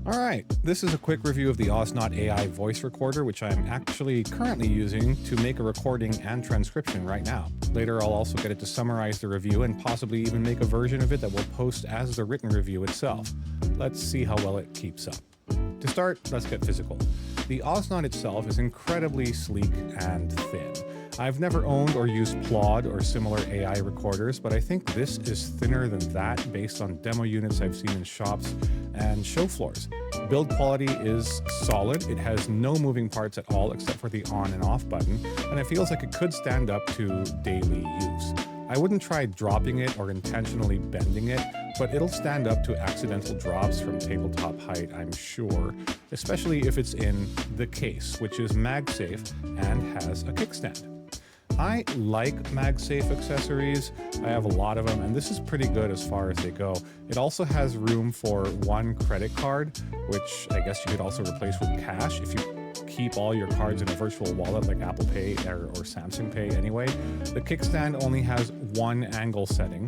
All right, this is a quick review of the Ausnat AI voice recorder, which I'm actually currently using to make a recording and transcription right now. Later, I'll also get it to summarize the review and possibly even make a version of it that will post as the written review itself. Let's see how well it keeps up. To start, let's get physical. The Ausnat itself is incredibly sleek and thin. I've never owned or used Plod or similar AI recorders, but I think this is thinner than that based on demo units I've seen in shops and show floors. Build quality is solid. It has no moving parts at all except for the on and off button, and it feels like it could stand up to daily use. I wouldn't try dropping it or intentionally bending it, but it'll stand up to accidental drops from tabletop height, I'm sure, especially if it's in the case, which is MagSafe and has a kickstand. I like MagSafe accessories. I have a lot of them, and this is pretty good as far as they go. It also has room for one credit card, which I guess you could also replace with cash if you keep all your cards in a virtual wallet like Apple Pay or Samsung Pay anyway. The kickstand only has one angle setting,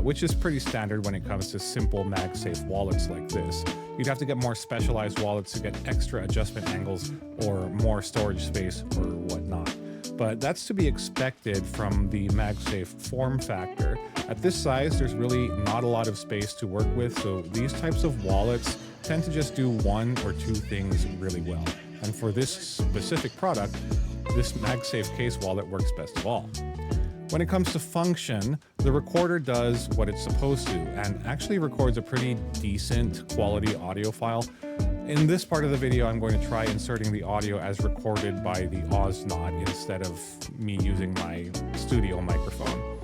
which is pretty standard when it comes to simple MagSafe wallets like this. You'd have to get more specialized wallets to get extra adjustment angles or more storage space or whatnot. But that's to be expected from the MagSafe form factor. At this size, there's really not a lot of space to work with, so these types of wallets tend to just do one or two things really well. And for this specific product, this MagSafe case wallet works best of all. When it comes to function, the recorder does what it's supposed to and actually records a pretty decent quality audio file. In this part of the video, I'm going to try inserting the audio as recorded by the Ausnat instead of me using my studio microphone.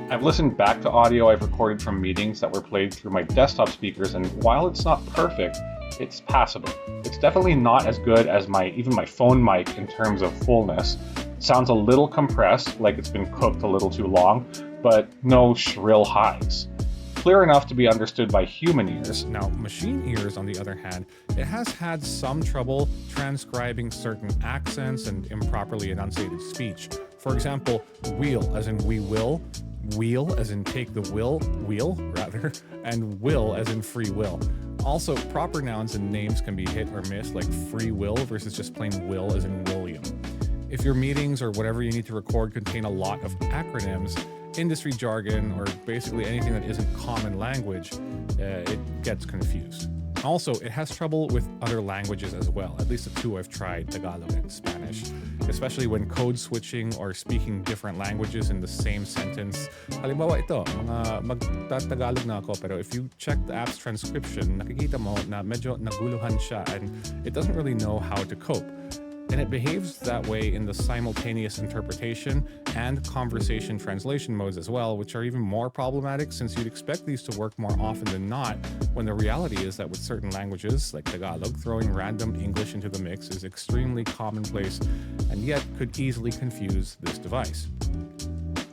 I've listened back to audio I've recorded from meetings that were played through my desktop speakers, and while it's not perfect, it's passable. It's definitely not as good as even my phone mic in terms of fullness. It sounds a little compressed, like it's been cooked a little too long, but no shrill highs. Clear enough to be understood by human ears. Now, machine ears, on the other hand, it has had some trouble transcribing certain accents and improperly enunciated speech. For example, wheel as in we will, wheel as in take the wheel rather, and will as in free will. Also, proper nouns and names can be hit or miss, like free will versus just plain will as in William. If your meetings or whatever you need to record contain a lot of acronyms, industry jargon, or basically anything that isn't common language, it gets confused. Also, it has trouble with other languages as well, at least the two I've tried, Tagalog and Spanish, especially when code switching or speaking different languages in the same sentence. Halimbawa ito, magtatagalog na ako, pero if you check the app's transcription, nakikita mo na medyo naguluhan siya and it doesn't really know how to cope. And it behaves that way in the simultaneous interpretation and conversation translation modes as well, which are even more problematic since you'd expect these to work more often than not, when the reality is that with certain languages, like Tagalog, throwing random English into the mix is extremely commonplace and yet could easily confuse this device.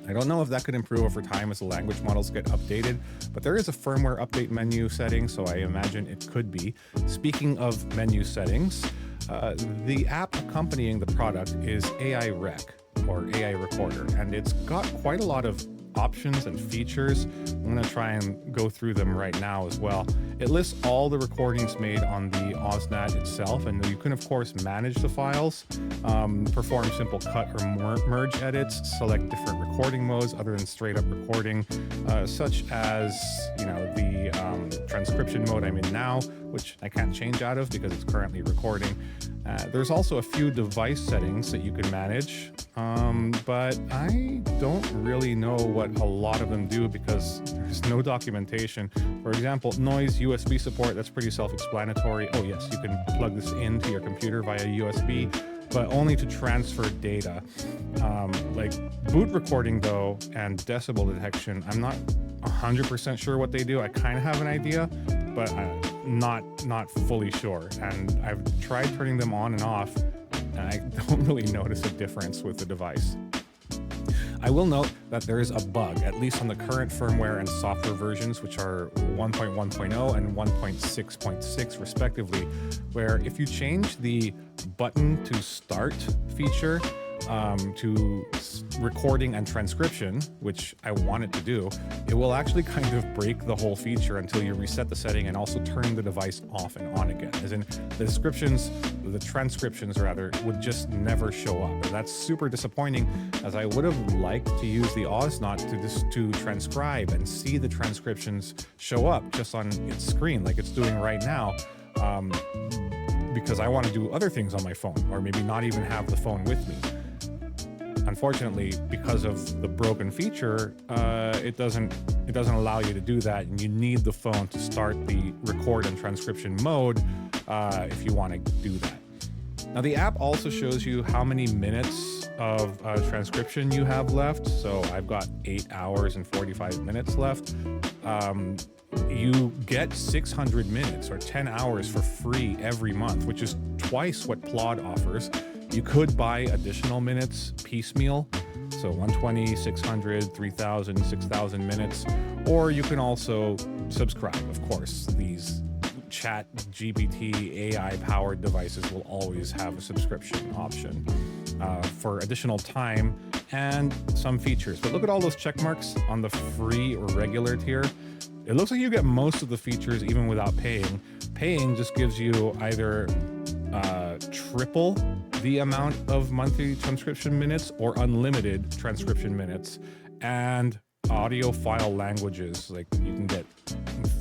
I don't know if that could improve over time as the language models get updated, but there is a firmware update menu setting, so I imagine it could be. Speaking of menu settings, the app accompanying the product is AIRec, or AI Recorder, and it's got quite a lot of options and features. I'm going to try and go through them right now as well. It lists all the recordings made on the Ausnat itself, and you can of course manage the files, perform simple cut or merge edits, select different recording modes other than straight up recording, such as the transcription mode I'm in now, which I can't change out of because it's currently recording. There's also a few device settings that you can manage, but I don't really know what a lot of them do because there's no documentation. For example, noise USB support, that's pretty self-explanatory. Oh yes, you can plug this into your computer via USB, but only to transfer data. Like boot recording though, and decibel detection, I'm not 100% sure what they do. I kind of have an idea, but I'm not fully sure. And I've tried turning them on and off, and I don't really notice a difference with the device. I will note that there is a bug, at least on the current firmware and software versions, which are 1.1.0 and 1.6.6 respectively, where if you change the button to start feature, to recording and transcription, which I want it to do, it will actually kind of break the whole feature until you reset the setting and also turn the device off and on again. As in, the transcriptions rather, would just never show up. And that's super disappointing, as I would have liked to use the Ausnat to transcribe and see the transcriptions show up just on its screen like it's doing right now. Because I want to do other things on my phone, or maybe not even have the phone with me. Unfortunately, because of the broken feature, it doesn't allow you to do that, and you need the phone to start the record and transcription mode if you want to do that. Now, the app also shows you how many minutes of transcription you have left. So I've got 8 hours and 45 minutes left. You get 600 minutes or 10 hours for free every month, which is twice what Plod offers. You could buy additional minutes piecemeal, so 120, 600, 3,000, 6,000 minutes, or you can also subscribe. Of course, these Chat GPT AI-powered devices will always have a subscription option for additional time and some features. But look at all those check marks on the free or regular tier. It looks like you get most of the features even without paying. Paying just gives you either triple the amount of monthly transcription minutes or unlimited transcription minutes, and audio file languages. Like, you can get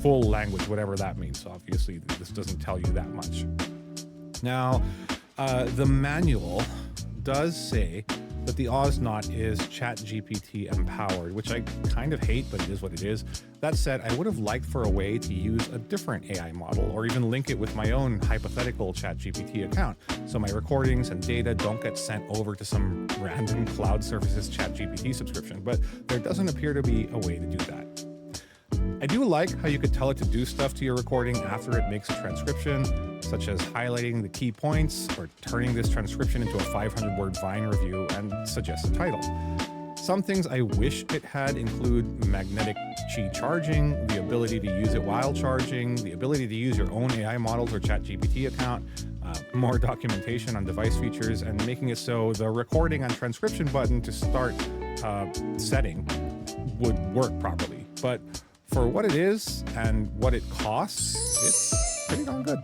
full language, whatever that means. So obviously this doesn't tell you that much. Now, the manual does say that the Ausnat is ChatGPT empowered, which I kind of hate, but it is what it is. That said, I would have liked for a way to use a different AI model, or even link it with my own hypothetical ChatGPT account, so my recordings and data don't get sent over to some random cloud services ChatGPT subscription, but there doesn't appear to be a way to do that. I do like how you could tell it to do stuff to your recording after it makes a transcription, such as highlighting the key points or turning this transcription into a 500-word Vine review and suggest a title. Some things I wish it had include magnetic Qi charging, the ability to use it while charging, the ability to use your own AI models or ChatGPT account, more documentation on device features, and making it so the recording and transcription button to start setting would work properly. But for what it is and what it costs, it's pretty darn good.